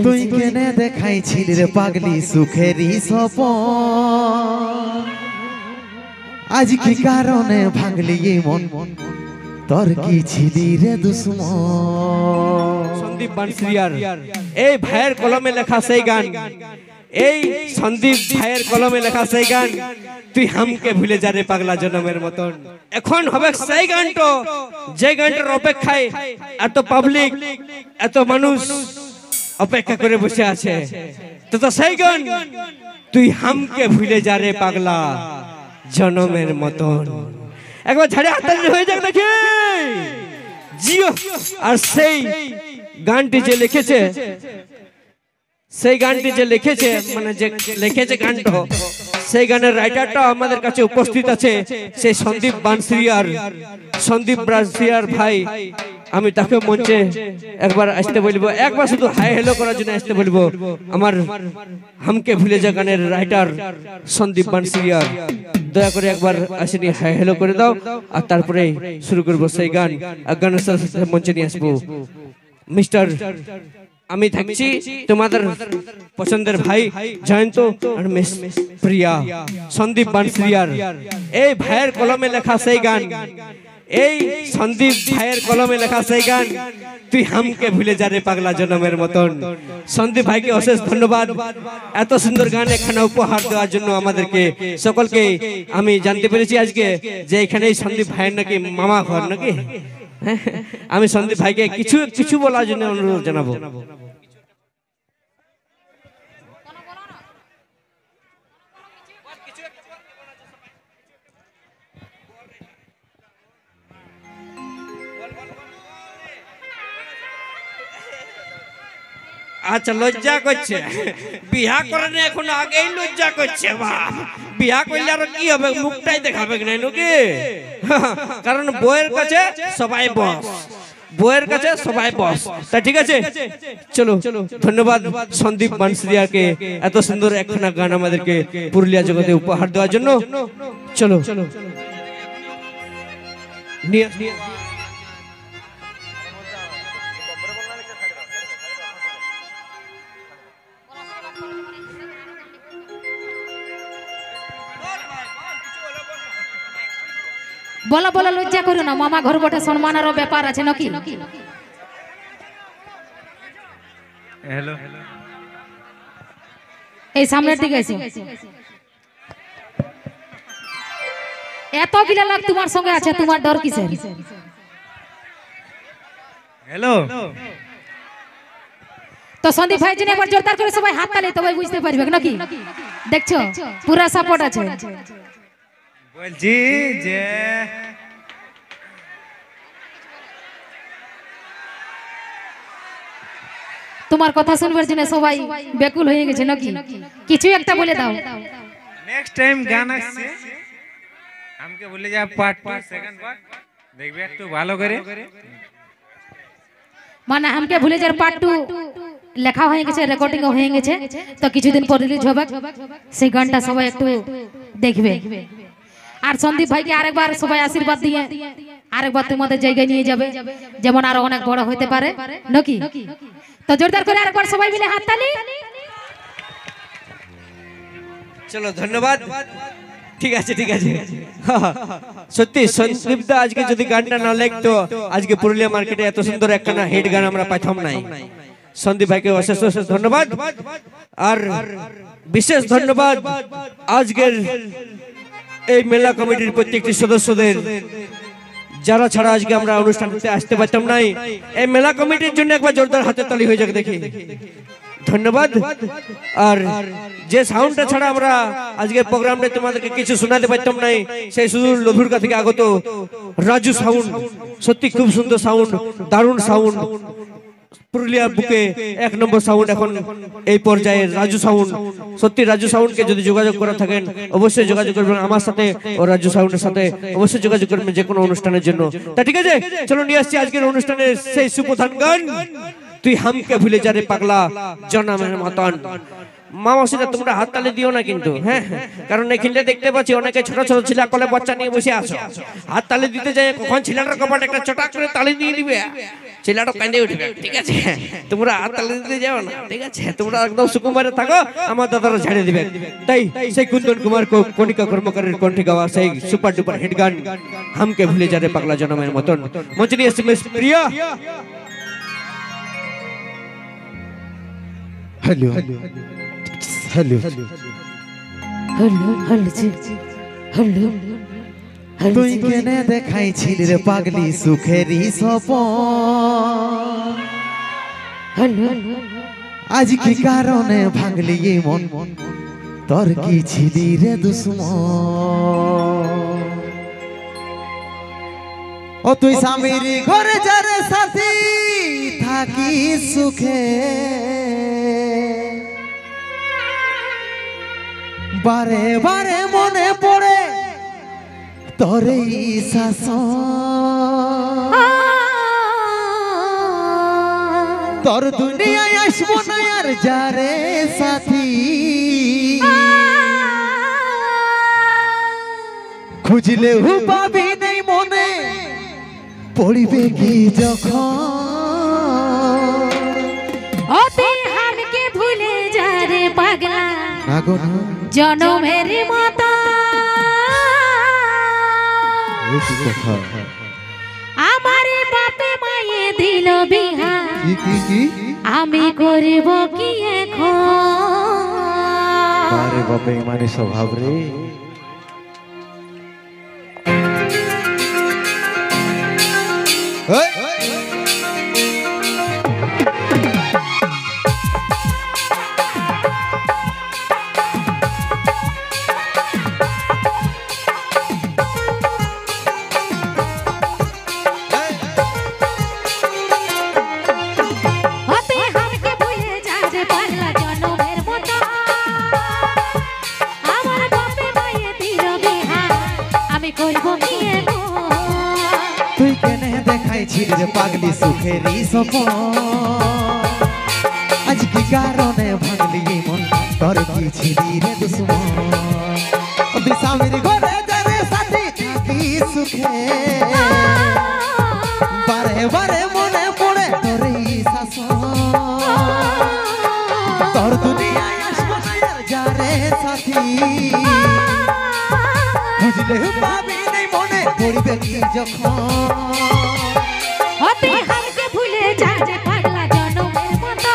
তুই কেনে দেখাইছিলি রে পাগলি সুখেরই স্বপন, আজ কি কারণে ভাঙলি মন, তোর কি ছিলি রে দুশ্মন। সন্দীপ বানশিয়ার এই ভাইয়ের কলমে লেখা সেই গান, এই সন্দীপ ভাইয়ের কলমে লেখা সেই গান, তুই হামকে ভুলে যা রে পাগলা জনমের মতন। এখন হবে সেই গানটা যে গানটার অপেক্ষায় এত পাবলিক এত মানুষ অপেক্ষা করে বসে আছে। তো সেই গান তুই হামকে ভুলে যা রে পাগলা জনমের মতন। একবার ঝাড়ে হাততালি হয়ে যাক দেখি জিও। আর সেই গানটি যে লিখেছে, সেই গানটি যে লিখেছে মানে যে লিখেছে গানটা, সেই গানের রাইটারটা আমাদের কাছে উপস্থিত আছে, সেই সন্দীপ বানশিয়ার ভাই। আমি তাকে মঞ্চে একবার আসতে বলবো, একবার শুধু হাই হেলো করার জন্য আসতে বলবো। আমার হামকে ভুলে যা গানের রাইটার সন্দীপ বানশিয়ার, দয়া করে একবার আসেনি হাই হেলো করে দাও, আর তারপরে শুরু করবো সেই গান। গানের সাথে মঞ্চে নিয়ে আসবো মিস্টার আমি থাকছি তোমাদের পছন্দের ভাই জয়ন্ত আর মিস প্রিয়া। সন্দীপ বানশিয়ার এই ভাইয়ের কলমে লেখা সেই গান, এই সন্দীপ ভাইয়ের কলমে লেখা সেই গান, তুই হামকে ভুলে যা রে পাগলা জনমের মতন। সন্দীপ ভাইকে অশেষ ধন্যবাদ এত সুন্দর গান এখানে উপহার দেওয়ার জন্য আমাদেরকে সকলকে। আমি জানতে পেরেছি আজকে যে এখানে সন্দীপ ভাইয়ের নাকি মামা ঘর নাকি। আমি সন্দীপ ভাইকে কিছু বলার জন্য অনুরোধ জানাবো। আচ্ছা, লজ্জা করছে, বিয়া করে না এখন আগেই লজ্জা করছে। বাপ, বিয়া করলে আর কি হবে, মুখটাই দেখাবে না নাকি? কারণ বউয়ের কাছে সবাই বস, বউয়ের কাছে সবাই বস। তা ঠিক আছে, চলো। ধন্যবাদ সন্দীপ বানশিয়ারকে এত সুন্দর একখানা গান আমাদেরকে পুরুলিয়া জগতে উপহার দেওয়ার জন্য। চলো বলা বলা লজ্জা করো না, মামা ঘর বটে, সম্মানেরও ব্যাপার আছে নাকি? হ্যালো, এই সামনের দিকে এসো। এত গিলা লোক তোমার সঙ্গে আছে, তোমার ডর কিসের? হ্যালো। তো সন্দীপ ভাই জন্য একবার জোরদার করে সবাই হাত তালি, তবে বুঝতে পারবে নাকি? দেখছো পুরা সাপোর্ট আছে। বলছি যে তোমার কথা শুনবার জন্য সবাই বেকুল হয়ে গেছে নাকি? কিছু একটা বলে দাও। নেক্সট টাইম গান আসছে আমাকে বলে যা পার্ট 2 সেকেন্ড পার্ট দেখবে একটু ভালো করে। মানে আমাকে ভুলে যার পার্ট 2 লেখা হয়ে গেছে, রেকর্ডিং হয়ে গেছে, তো কিছুদিন পর রিলিজ হবে। সেই গানটা সবাই একটু দেখবে। আর সন্দীপ ভাইকে আরেকবার সবাই আশীর্বাদ দিয়ে আরেকবার তোমাদের জায়গায় নিয়ে যাবে, যেমন আরো অনেক বড় হতে পারে নাকি? তো জোরদার করে আরেকবার সবাই মিলে হাততালি। চলো, ধন্যবাদ। ঠিক আছে। সত্যি সন্দীপ দা আজকে যদি গানটা না লিখতো, আজকে পুরুলিয়া মার্কেটে এত সুন্দর একখানা হিট গান আমরা পাইতাম নাই। সন্দীপ ভাইকে অশেষ ধন্যবাদ। আর বিশেষ ধন্যবাদ আজকের এই মেলা কমিটির প্রত্যেকটি সদস্যদের, যারা ছাড়া আজকে আমরা অনুষ্ঠানটিতে আসতে পারতাম নাই। এই মেলা কমিটির জন্য একবার জোরদার হাতের তালি হয়ে যাক দেখি। ধন্যবাদ। আর যে সাউন্ডটা ছাড়া আমরা আজকের প্রোগ্রামে তোমাদেরকে কিছু শোনাতে পারতাম নাই, সেই সুদূর লধুরকা থেকে আগত রাজু সাউন্ড, সত্যি খুব সুন্দর সাউন্ড, দারুণ সাউন্ড, পুরুলিয়া বুকে এক নম্বর সাউন্ড এখন এই পর্যায়ে রাজু সাউন্ড। সত্যি রাজু সাউন্ডকে যদি যোগাযোগ করা থাকেন অবশ্যই যোগাযোগ করবেন আমার সাথে ও রাজু সাউন্ডের সাথে, অবশ্যই যোগাযোগ করবেন যে কোনো অনুষ্ঠানের জন্য। তা ঠিক আছে, চলো নিয়ে আসছি আজকের অনুষ্ঠানের সেই সুপ্রধান গান, তুই হামকে ভুলে যা রে পাগলা জনমের মতন। মামাসিরা তোমরা হাততালি দিও না কিন্তু, হ্যাঁ, কারণ এখানে দেখতে পাচ্ছি অনেকে ছোট ছোট ছেলে কোলে বাচ্চা নিয়ে বসে আছো। হাততালি দিতে যায় কখন ছেলেটার কপালে একটা চটাক করে তালি দিয়ে দিবে, ছেলেটা কাঁদে উঠবে, ঠিক আছে? তোমরা হাততালি দিতে যাও না, ঠিক আছে? তোমরা একদম সুকুমারে থাকো, আমার দাদারা ঝাড়ে দিবে। তাই সেই কুন্দন কুমার কণিকা কর্মকারের কণ্ঠে গাওয়া সেই সুপার ডুপার হিট গান হামকে ভুলে যারে পাগলা জনমের মতন মঞ্চে নিয়ে এসেছে Priya. Hello hello hello hello hello তুই কেনে দেখাইছিলি রে পাগলি সুখেরই স্বপন, হ্যালো আজ কি কারণে ভাঙলি এই মন, তোর কি ছিলি রে দুশ্মন? ও তুই স্বামীর ঘরে যারে সাথী থাকি সুখে, বারে বারে মনে পড়ে তোর এই শাসন, তোর দুনিয়ায় আসবো না আর যারে সাথী, খুঁজলে হু পাবি নেই মনে পড়িবে কি যখন, ওতে হামকে ভুলে যা রে পাগলা জনমের মতো, আমার বাপে মায়ে দিল বিহা, আমি করিব কি এখন? আরে বাপে মানে স্বভাব রে। তুই কেনে দেখাইছিলি রে পাগলি সুখেরই স্বপন, আজ কি কারণে ভাঙলি এই মন, তোর কি ছিলি রে দুশ্মন? তুই স্বামীর ঘরে যারে সাথী থাকি সুখে, বারে বারে মনে পড়ে তোর এই শাসন, তোর দুনিয়ায় আসবো না আর যারে সাথী, বুঝলে পাবি নেই মনে পড়িবে কি যখন, ওতে হামকে ভুলে যা রে পাগলা জনমের মতো,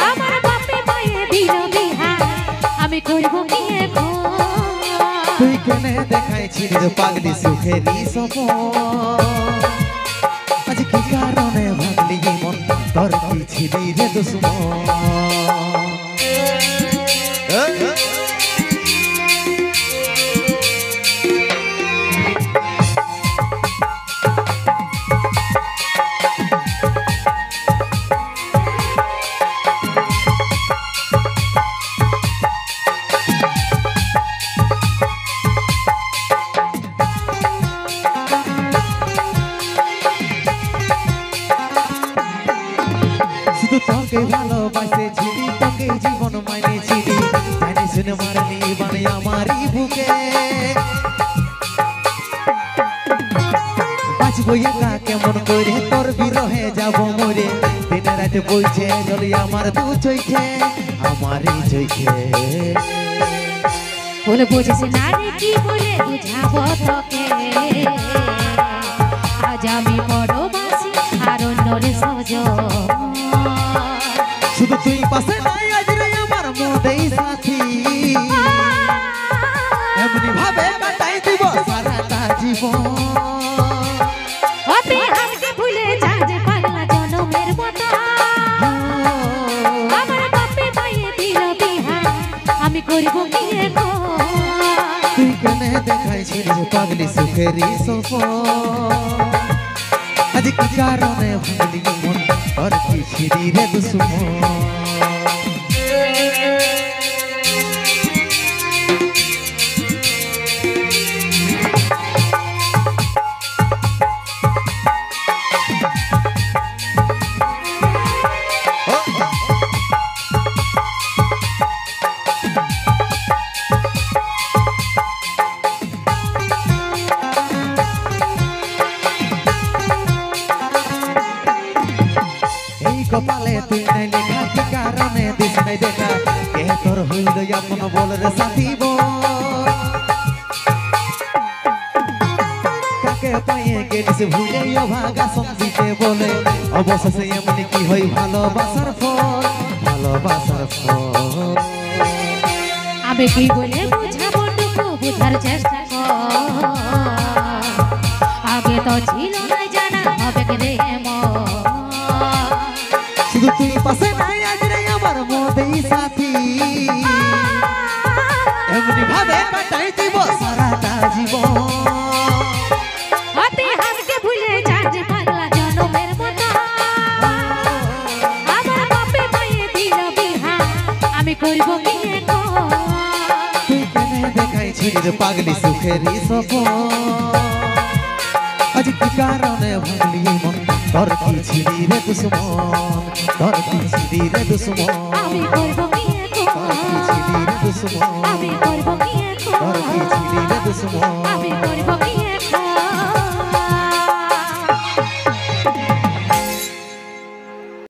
আমার বাপে মায়ে দিল বিহা, আমি করব কি এখন? তুই কেনে দেখাইছিলি রে পাগলি সুখেরই স্বপন, আজ কি কারণে ভাঙলি এই মন, তোর কি ছিলি রে দুশ্মন? শুধু তোকে ভালোবাসেছিলি, তোকে জীবন মানেছিলি, জানি শুনে মারলি বানে আমারই বুকে, বাঁচবো একা কেমন করে তোর বিরহে যাব মরে, দিনে রাতে বইছে জলি আমার দু চোখে, আমারই চোখে বলে বুঝিস না রে কি বলে বুঝাবো তোকে, আজ আমি পরবাসী আর অন্যরে সজন, শুধু তুই পাশে নাই আজ রে আমার মনেই সাথী, এমনি ভাবে কাটাই দিব সারাটা জীবন, ওতে হামকে ভুলে যা রে পাগলা জনমের মতো, আমার বাপে মায়ে দিল বিহা, আমি করব কি এখন? তুই কেনে দেখাইছিলি রে পাগলি সুখেরই স্বপন, আজ কি কারণে ভাঙলি মন, তোর কি ছিলি রে দুশ্মন? তুই নাই লেখা কি কারণে দিস নাই দেখা কে তোর হইল আপন বল রে সাথী বল কাকে পাইয়ে গেলিস ভুলে ভাগা সঙ্গীতে বলে অবশেষে এমনি কি হই ভালোবাসার ফল ভালোবাসার ফল আমি কি বলে বুঝাবো টুকু বুঝার চেষ্টা কর আগে তো ছিল না জানা হবে রে শুধু তুই পাশে নাই আজ রে আমার মতেই সাথী এমনি ভাবে কাটাই দিব সারাটা জীবন হাতে হাতকে ভুলে যান যে পাগলা জনমের মতো আমার বাপে মায়ে দিল বিহা আমি করব কি এখন তুই কেনে দেখাইছিস রে পাগলি সুখেরই সপন আজ কি কারণে ভাঙলি মন তোর কি ছিলি রে দুশ্মন তোর কি ছিলি রে দুশ্মন আমি করব কি তোর কি এখন ছিলি রে দুশ্মন আমি করব কি এখন তোর কি ছিলি রে দুশ্মন আমি করব কি